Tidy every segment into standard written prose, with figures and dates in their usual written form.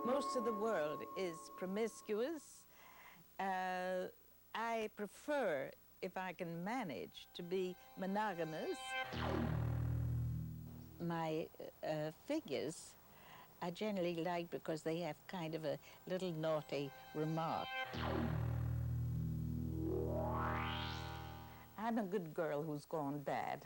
Most of the world is promiscuous. I prefer, if I can manage, to be monogamous. My figures I generally like because they have kind of a little naughty remark. I'm a good girl who's gone bad.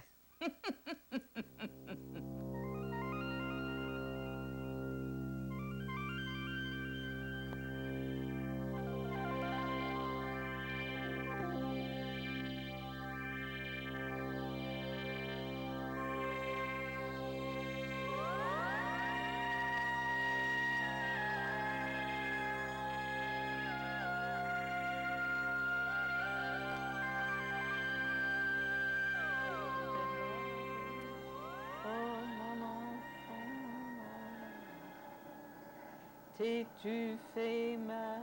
T'es-tu fait mal?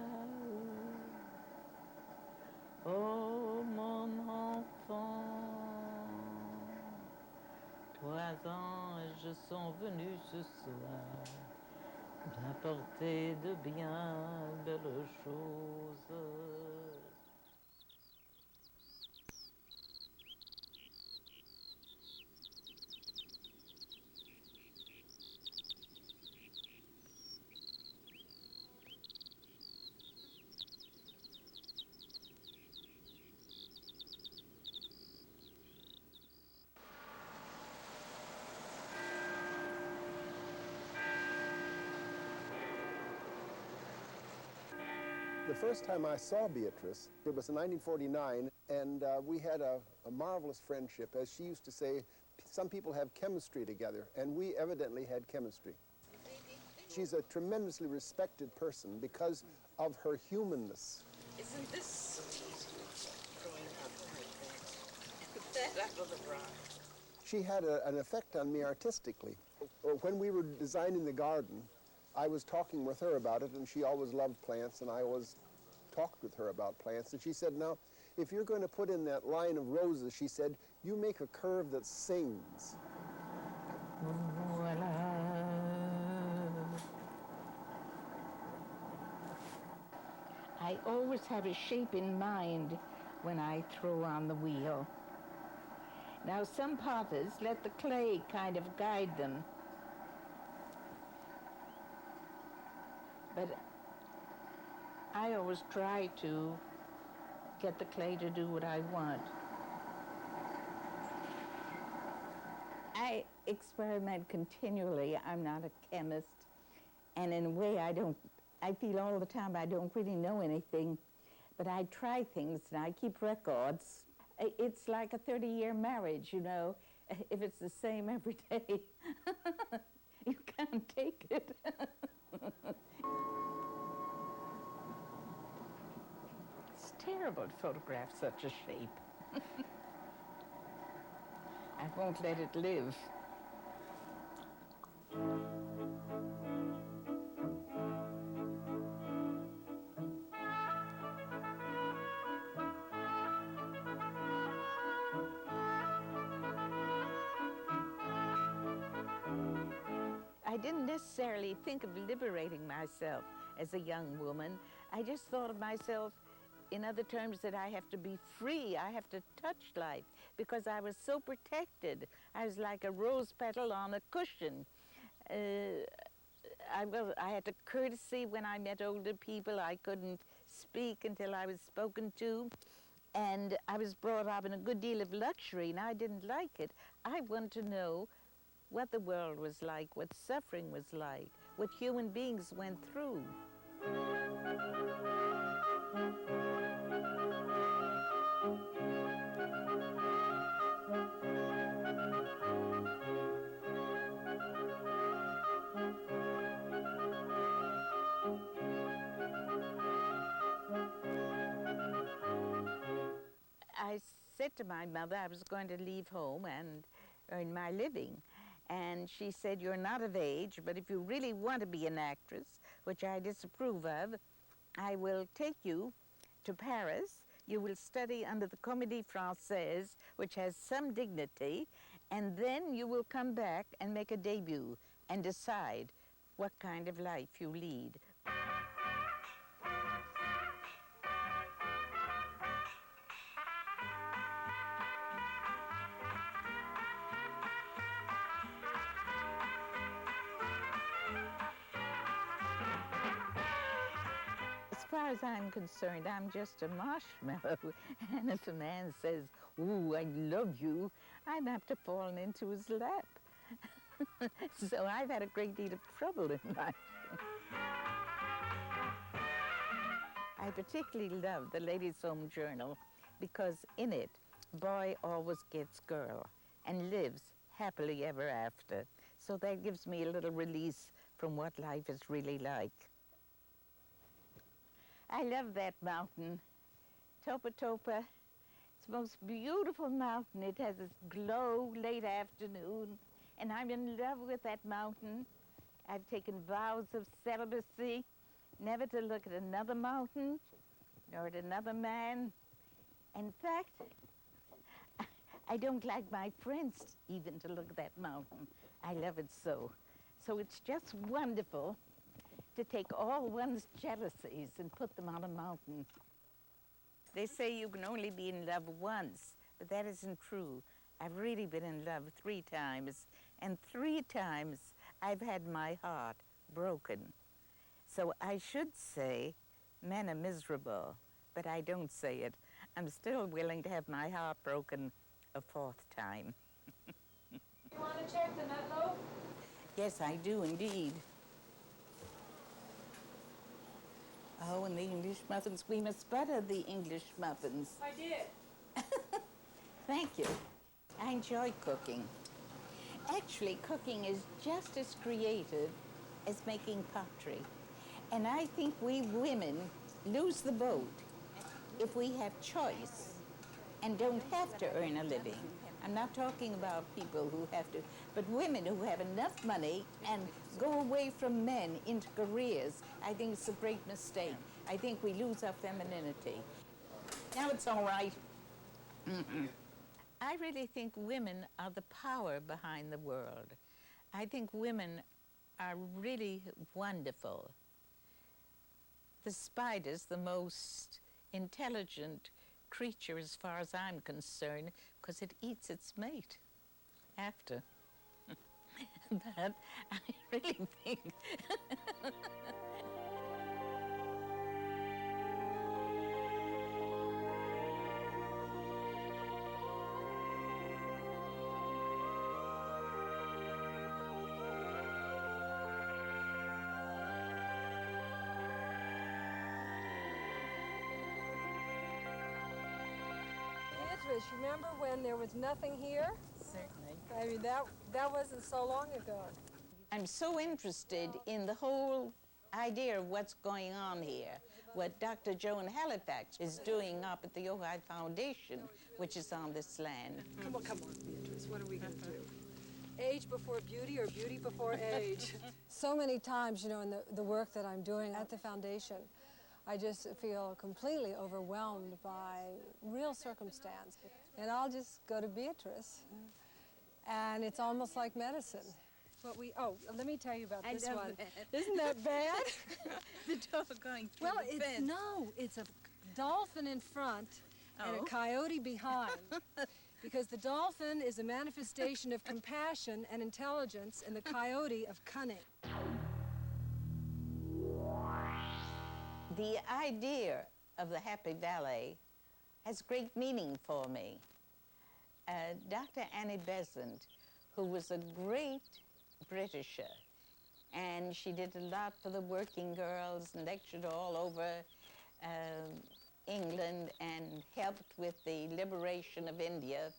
Oh mon enfant, 3 anges sont venus ce soir m'apporter de bien belles choses. The first time I saw Beatrice, it was in 1949, and we had a marvelous friendship. As she used to say, some people have chemistry together, and we evidently had chemistry. She's a tremendously respected person because of her humanness. Isn't this sweet, growing up like that? That out of the rock. She had an effect on me artistically. When we were designing the garden, I was talking with her about it, and she always loved plants, and I always talked with her about plants. And she said, now, if you're going to put in that line of roses, she said, you make a curve that sings. Voila. I always have a shape in mind when I throw on the wheel. Now, some potters let the clay kind of guide them. But I always try to get the clay to do what I want. I experiment continually. I'm not a chemist. And in a way, I feel all the time I don't really know anything. But I try things and I keep records. It's like a 30-year marriage, you know. If it's the same every day, you can't take it. It's terrible to photograph such a shape. I won't let it live. I didn't necessarily think of liberating myself as a young woman. I just thought of myself in other terms that I have to be free. I have to touch life because I was so protected. I was like a rose petal on a cushion. I had to courtesy when I met older people. I couldn't speak until I was spoken to. And I was brought up in a good deal of luxury, and I didn't like it. I wanted to know what the world was like, what suffering was like, what human beings went through. I said to my mother I was going to leave home and earn my living. And she said, you're not of age, but if you really want to be an actress, which I disapprove of, I will take you to Paris. You will study under the Comédie Française, which has some dignity, and then you will come back and make a debut and decide what kind of life you lead. far as I'm concerned, I'm just a marshmallow. And if a man says, "Ooh, I love you," I'm apt to fall into his lap. So I've had a great deal of trouble in life. I particularly love the Ladies' Home Journal because in it, boy always gets girl and lives happily ever after. So that gives me a little release from what life is really like. I love that mountain, Topa Topa. It's the most beautiful mountain. It has this glow late afternoon, and I'm in love with that mountain. I've taken vows of celibacy, never to look at another mountain nor at another man. In fact, I don't like my friends even to look at that mountain. I love it so. So it's just wonderful to take all one's jealousies and put them on a mountain. They say you can only be in love once, but that isn't true. I've really been in love 3 times, and 3 times I've had my heart broken. So I should say men are miserable, but I don't say it. I'm still willing to have my heart broken a 4th time. You want to check the nut loaf? Yes, I do indeed. Oh, and the English muffins. We must butter the English muffins. I did. Thank you. I enjoy cooking. Actually, cooking is just as creative as making pottery. And I think we women lose the boat if we have choice and don't have to earn a living. I'm not talking about people who have to, but women who have enough money and go away from men into careers. I think it's a great mistake. I think we lose our femininity. Now it's all right. I really think women are the power behind the world. I think women are really wonderful. The spider's the most intelligent creature as far as I'm concerned, because it eats its mate after. But I really think Beatrice, remember when there was nothing here? certainly. I mean, that wasn't so long ago. I'm so interested in the whole idea of what's going on here, what Dr. Joan Halifax is doing up at the Ojai Foundation, which is on this land. Come on, Beatrice, what are we going to do? Age before beauty or beauty before age? So many times, you know, in the work that I'm doing at the foundation, I just feel completely overwhelmed by real circumstance. And I'll just go to Beatrice, and it's almost like medicine. Let me tell you about this one. Isn't that bad? The dog going through Well, the fence. it's a dolphin in front and a coyote behind. Because the dolphin is a manifestation of compassion and intelligence, and the coyote of cunning. The idea of the Happy Valley has great meaning for me. Dr. Annie Besant, who was a great Britisher, and she did a lot for the working girls and lectured all over England and helped with the liberation of India.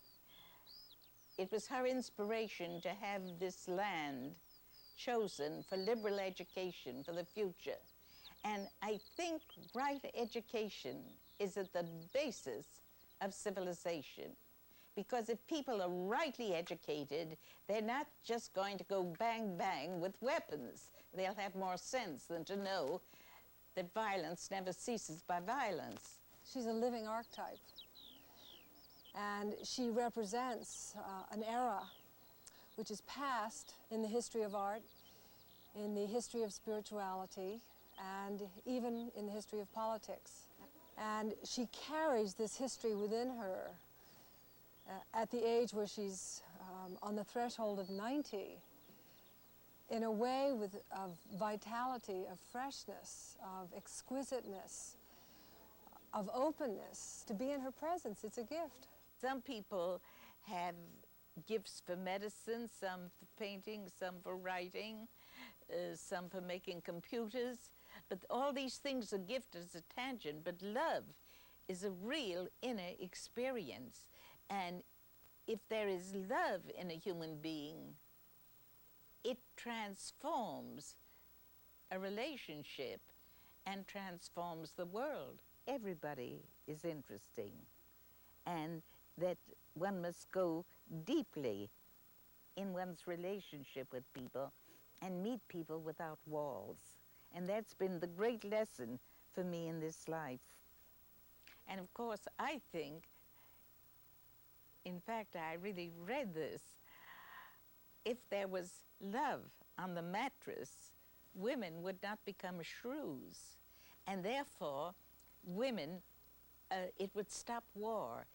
It was her inspiration to have this land chosen for liberal education for the future. And I think right education is at the basis of civilization. Because if people are rightly educated, they're not just going to go bang, bang with weapons. They'll have more sense than to know that violence never ceases by violence. She's a living archetype. And she represents an era which is past in the history of art, in the history of spirituality, and even in the history of politics. And she carries this history within her at the age where she's on the threshold of 90, in a way of vitality, of freshness, of exquisiteness, of openness. To be in her presence, it's a gift. Some people have gifts for medicine, some for painting, some for writing, some for making computers. But all these things are gift as a tangent, but love is a real inner experience. And if there is love in a human being, it transforms a relationship and transforms the world. Everybody is interesting, and that one must go deeply in one's relationship with people and meet people without walls. And that's been the great lesson for me in this life. And of course, I think, in fact, I really read this, if there was love on the mattress, women would not become shrews. And therefore, women, it would stop war.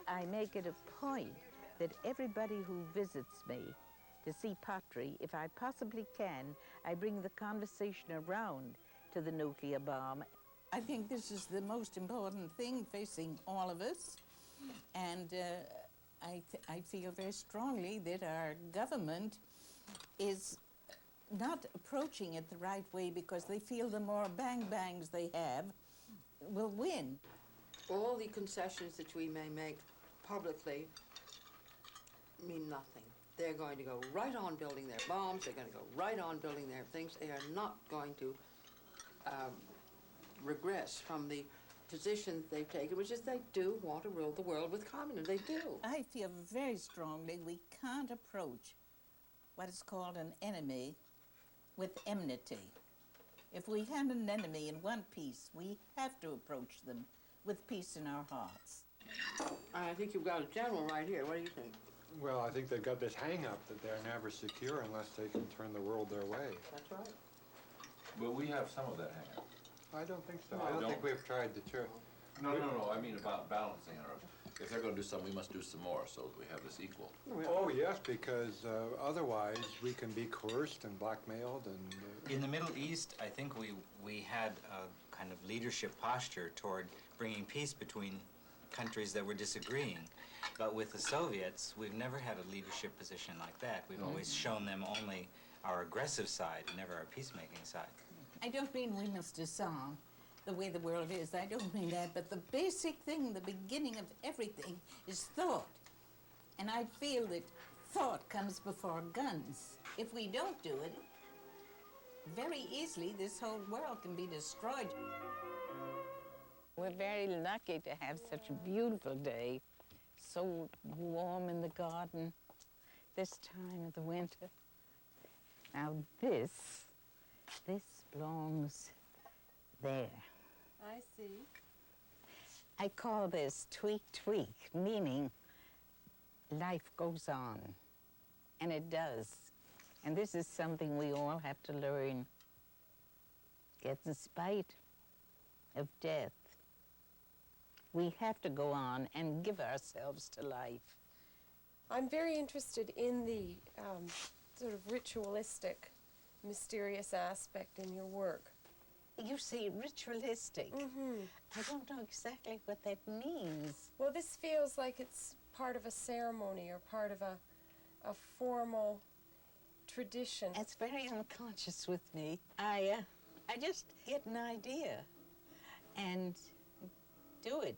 I make it a point that everybody who visits me to see pottery, if I possibly can, I bring the conversation around to the nuclear bomb. I think this is the most important thing facing all of us, and I feel very strongly that our government is not approaching it the right way because they feel the more bang-bangs they have will win. All the concessions that we may make publicly mean nothing. They're going to go right on building their bombs, they're going to go right on building their things. They are not going to regress from the position they've taken, which is they do want to rule the world with communism. They do. I feel very strongly we can't approach what is called an enemy with enmity. If we have an enemy in one piece, we have to approach them with peace in our hearts. I think you've got a general right here. What do you think? Well, I think they've got this hang-up that they're never secure unless they can turn the world their way. That's right. But we have some of that hang-up. I don't think so. No, I don't don't. think we've tried to turn. No, I mean about balancing our, if they're gonna do some, we must do some more so that we have this equal. Oh, yes, because otherwise we can be coerced and blackmailed and... In the Middle East, I think we had a kind of leadership posture toward bringing peace between countries that were disagreeing. But with the Soviets, we've never had a leadership position like that. We've always shown them only our aggressive side, never our peacemaking side. I don't mean we must disarm the way the world is. I don't mean that. But the basic thing, the beginning of everything, is thought. And I feel that thought comes before guns. If we don't do it, very easily this whole world can be destroyed. We're very lucky to have such a beautiful day. So warm in the garden this time of the winter. Now this belongs there. I see. I call this tweak, tweak, meaning life goes on, and it does. And this is something we all have to learn. Yet in spite of death, we have to go on and give ourselves to life. I'm very interested in the sort of ritualistic, mysterious aspect in your work. You see, ritualistic. I don't know exactly what that means. Well, this feels like it's part of a ceremony or part of a formal tradition. It's very unconscious with me. I just get an idea and do it.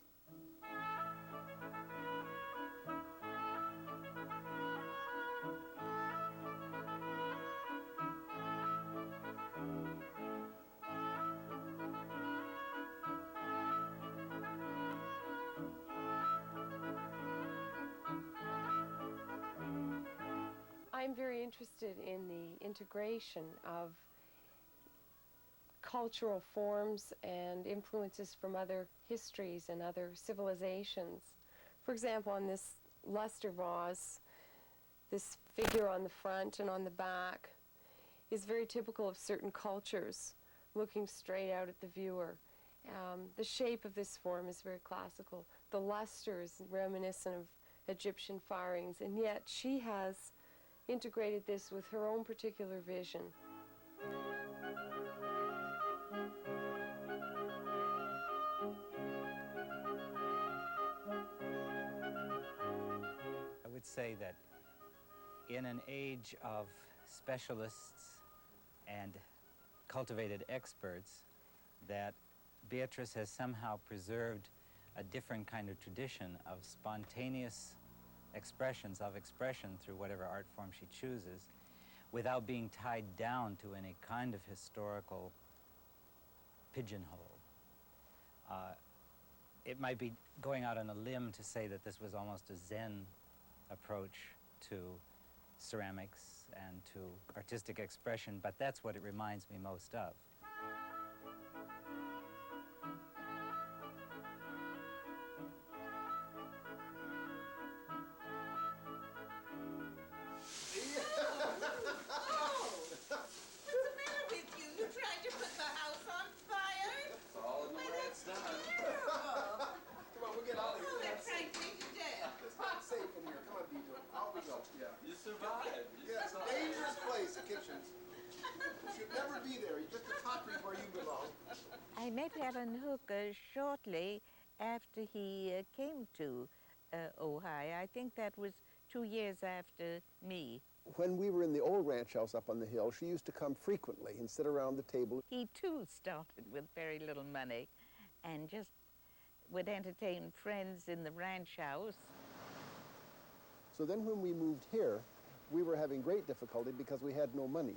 I'm very interested in the integration of cultural forms and influences from other histories and other civilizations For example, on this luster vase, this figure on the front and on the back is very typical of certain cultures, looking straight out at the viewer. The shape of this form is very classical. The luster is reminiscent of Egyptian firings, and yet she has integrated this with her own particular vision. I would say that in an age of specialists and cultivated experts, that Beatrice has somehow preserved a different kind of tradition of spontaneous expressions of expression through whatever art form she chooses, without being tied down to any kind of historical pigeonhole. It might be going out on a limb to say that this was almost a Zen approach to ceramics and to artistic expression, but that's what it reminds me most of. You survived. Yeah, it's a dangerous place, the kitchen. You should never be there. You get the country where you belong. I met Alan Hooker shortly after he came to Ojai. I think that was 2 years after me. When we were in the old ranch house up on the hill, she used to come frequently and sit around the table. He too started with very little money and just would entertain friends in the ranch house. So then when we moved here, we were having great difficulty because we had no money.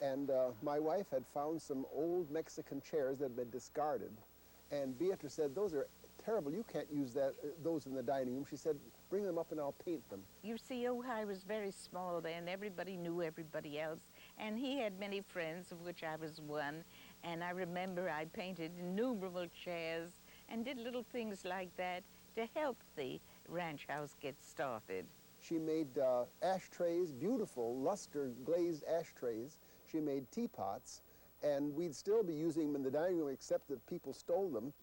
And my wife had found some old Mexican chairs that had been discarded. And Beatrice said, those are terrible. You can't use those in the dining room. She said, bring them up and I'll paint them. You see, Ojai was very small then. Everybody knew everybody else. And he had many friends, of which I was one. And I remember I painted innumerable chairs and did little things like that to help the ranch house get started. She made ashtrays, beautiful luster glazed ashtrays. She made teapots, and we'd still be using them in the dining room except that people stole them.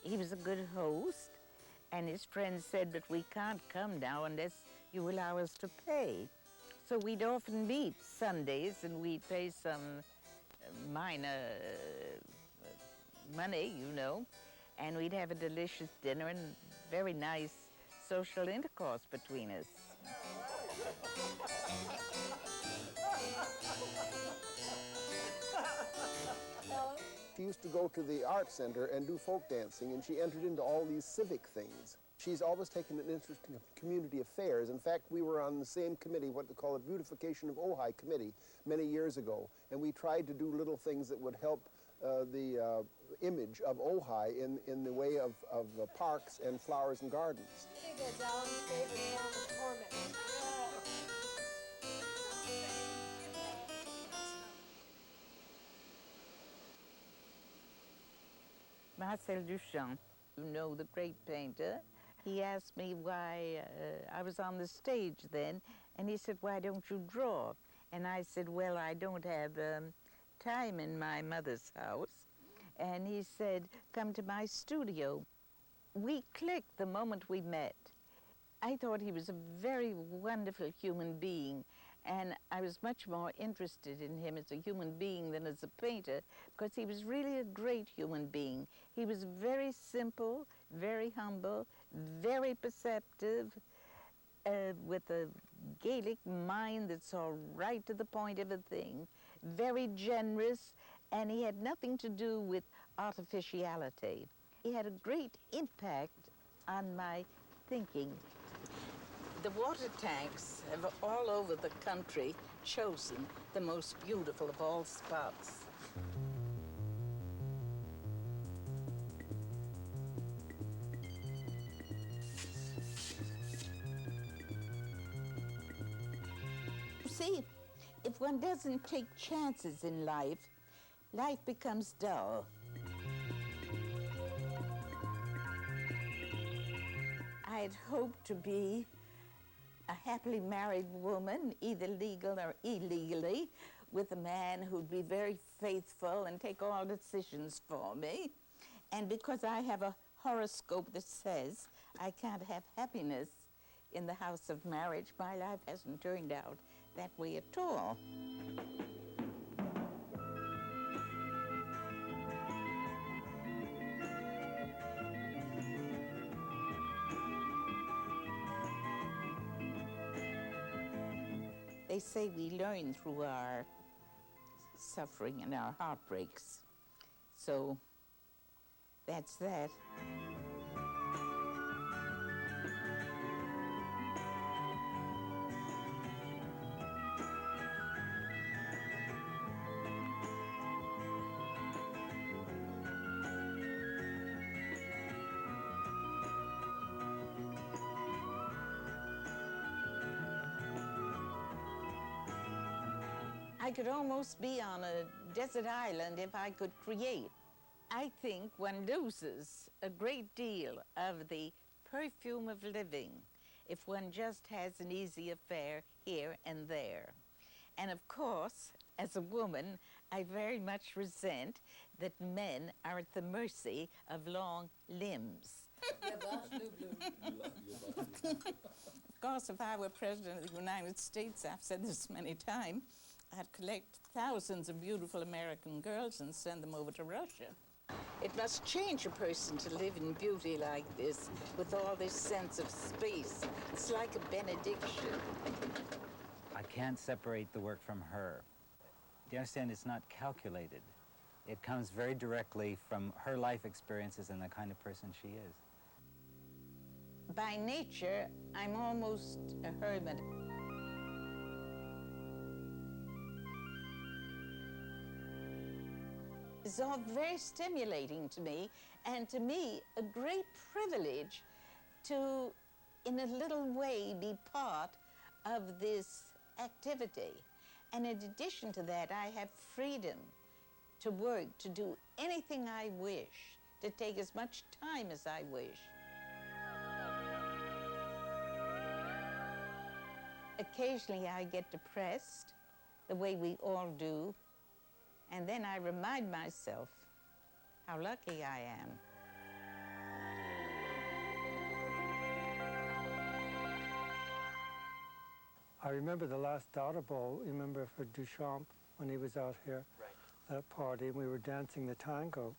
He was a good host, and his friends said, but we can't come now unless you allow us to pay. So we'd often meet Sundays, and we'd pay some minor money, you know, and we'd have a delicious dinner and very nice social intercourse between us. She used to go to the art center and do folk dancing, and she entered into all these civic things. She's always taken an interest in community affairs. In fact, we were on the same committee, what they call the Beautification of Ojai Committee, many years ago, and we tried to do little things that would help the image of Ojai in the way of parks and flowers and gardens. I think that's Alan's favorite form of torment. Marcel Duchamp, you know, the great painter, he asked me why I was on the stage then, and he said, why don't you draw? And I said, well, I don't have time in my mother's house. And he said, come to my studio. We clicked the moment we met. I thought he was a very wonderful human being, and I was much more interested in him as a human being than as a painter, because he was really a great human being. He was very simple, very humble, very perceptive, with a Gaelic mind that saw right to the point of a thing, very generous, and he had nothing to do with artificiality. He had a great impact on my thinking. The water tanks have all over the country chosen the most beautiful of all spots. see, if one doesn't take chances in life, life becomes dull. I'd hoped to be a happily married woman, either legal or illegally, with a man who'd be very faithful and take all decisions for me. And because I have a horoscope that says I can't have happiness in the house of marriage, my life hasn't turned out that way at all. They say we learn through our suffering and our heartbreaks. So that's that. I could almost be on a desert island if I could create. I think one loses a great deal of the perfume of living if one just has an easy affair here and there. And of course, as a woman, I very much resent that men are at the mercy of long limbs. Of course, if I were President of the United States, I've said this many times, I'd collect thousands of beautiful American girls and send them over to Russia. It must change a person to live in beauty like this, with all this sense of space. It's like a benediction. I can't separate the work from her. Do you understand? It's not calculated. It comes very directly from her life experiences and the kind of person she is. By nature, I'm almost a hermit. It's all very stimulating to me, and to me, a great privilege to, in a little way, be part of this activity. And in addition to that, I have freedom to work, to do anything I wish, to take as much time as I wish. Occasionally I get depressed, the way we all do, and then I remind myself how lucky I am. I remember the last Daughter Ball, you remember, for Duchamp, when he was out here, that party, and we were dancing the tango.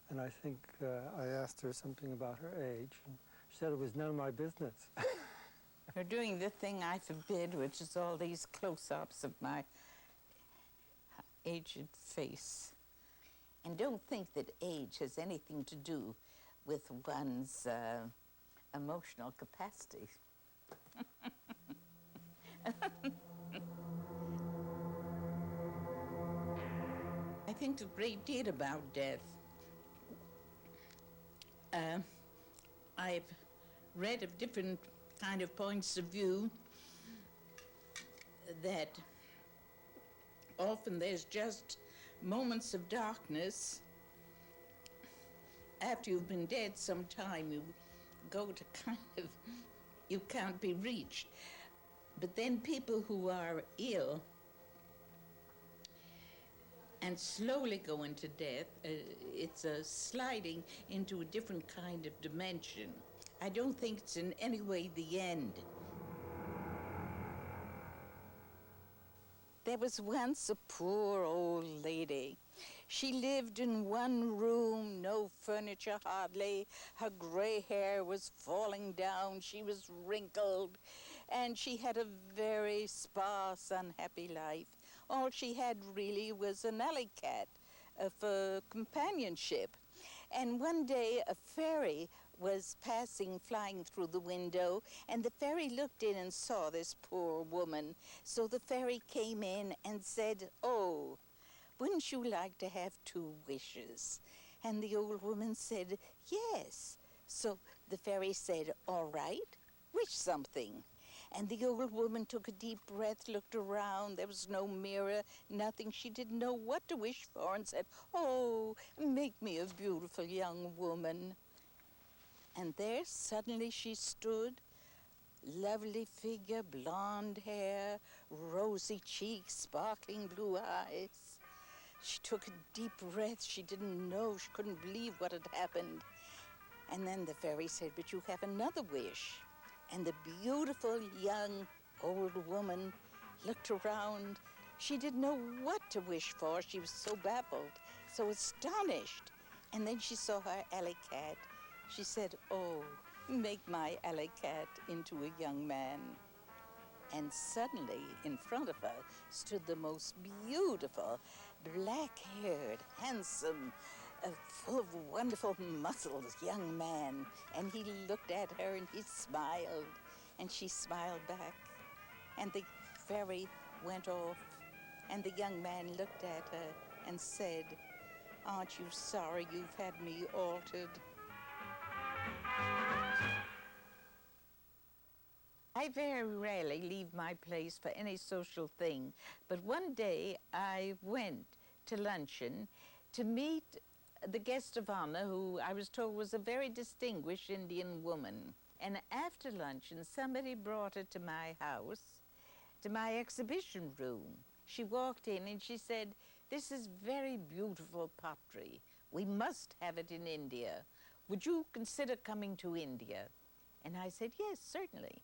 And I think I asked her something about her age, and she said it was none of my business. You're doing the thing I forbid, which is all these close-ups of my aged face. And don't think that age has anything to do with one's emotional capacity. I think a great deal about death. I've read of different kind of points of view that often there's just moments of darkness. After you've been dead some time, you go to kind of, you can't be reached. But then people who are ill and slowly go into death, it's a sliding into a different kind of dimension. I don't think it's in any way the end. There was once a poor old lady. She lived in one room, no furniture hardly. Her gray hair was falling down. She was wrinkled, and she had a very sparse, unhappy life. All she had really was an alley cat for companionship. And one day a fairy was passing, flying through the window, and the fairy looked in and saw this poor woman. So the fairy came in and said, "Oh, wouldn't you like to have 2 wishes?" And the old woman said, "Yes." So the fairy said, "All right, wish something." And the old woman took a deep breath, looked around. There was no mirror, nothing. She didn't know what to wish for and said, "Oh, make me a beautiful young woman." And there suddenly she stood, lovely figure, blonde hair, rosy cheeks, sparkling blue eyes. She took a deep breath. She didn't know, she couldn't believe what had happened. And then the fairy said, "But you have another wish." And the beautiful young old woman looked around. She didn't know what to wish for. She was so baffled, so astonished. And then she saw her alley cat. She said, "Oh, make my alley cat into a young man." And suddenly, in front of her, stood the most beautiful, black-haired, handsome, full of wonderful muscles young man. And he looked at her and he smiled, and she smiled back. And the fairy went off, and the young man looked at her and said, "Aren't you sorry you've had me altered?" I very rarely leave my place for any social thing, but one day I went to luncheon to meet the guest of honor, who I was told was a very distinguished Indian woman. And after luncheon, somebody brought her to my house, to my exhibition room. She walked in and she said, "This is very beautiful pottery. We must have it in India. Would you consider coming to India?" And I said, "Yes, certainly."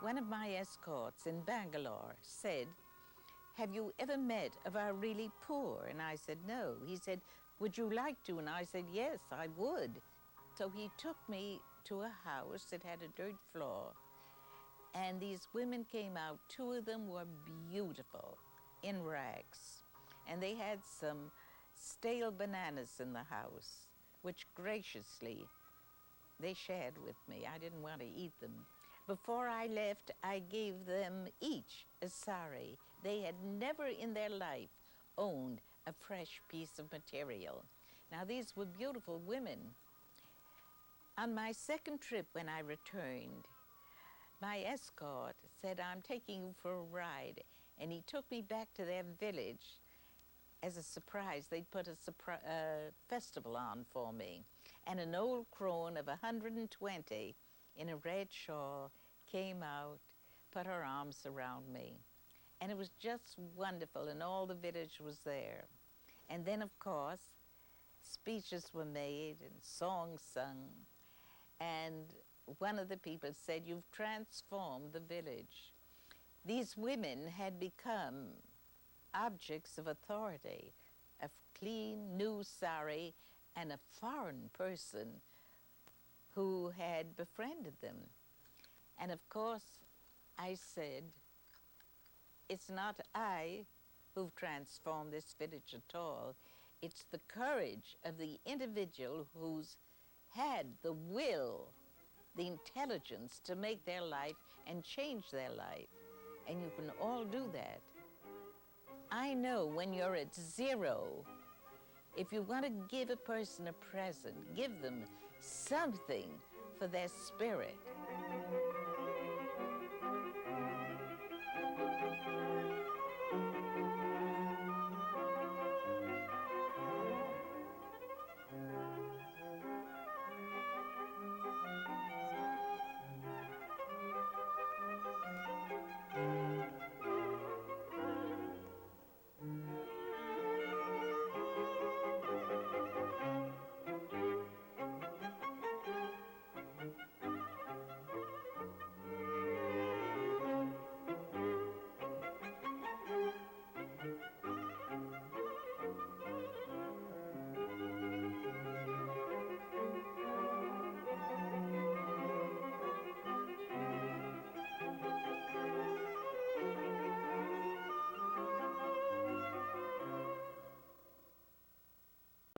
One of my escorts in Bangalore said, "Have you ever met of our really poor?" And I said, "No." He said, "Would you like to?" And I said, "Yes, I would." So he took me to a house that had a dirt floor. And these women came out. Two of them were beautiful, in rags. And they had some stale bananas in the house, which graciously they shared with me. I didn't want to eat them. Before I left, I gave them each a sari. They had never in their life owned a fresh piece of material. Now, these were beautiful women. On my second trip, when I returned, my escort said, "I'm taking you for a ride." And he took me back to their village as a surprise. They'd put a festival on for me. And an old crone of 120 in a red shawl came out, put her arms around me. And it was just wonderful, and all the village was there. And then, of course, speeches were made and songs sung. And one of the people said, "You've transformed the village." These women had become objects of authority, a clean, new sari, and a foreign person who had befriended them. And of course, I said, "It's not I who've transformed this village at all. It's the courage of the individual who's had the will, the intelligence to make their life and change their life. And you can all do that." I know when you're at zero, if you want to give a person a present, give them something for their spirit.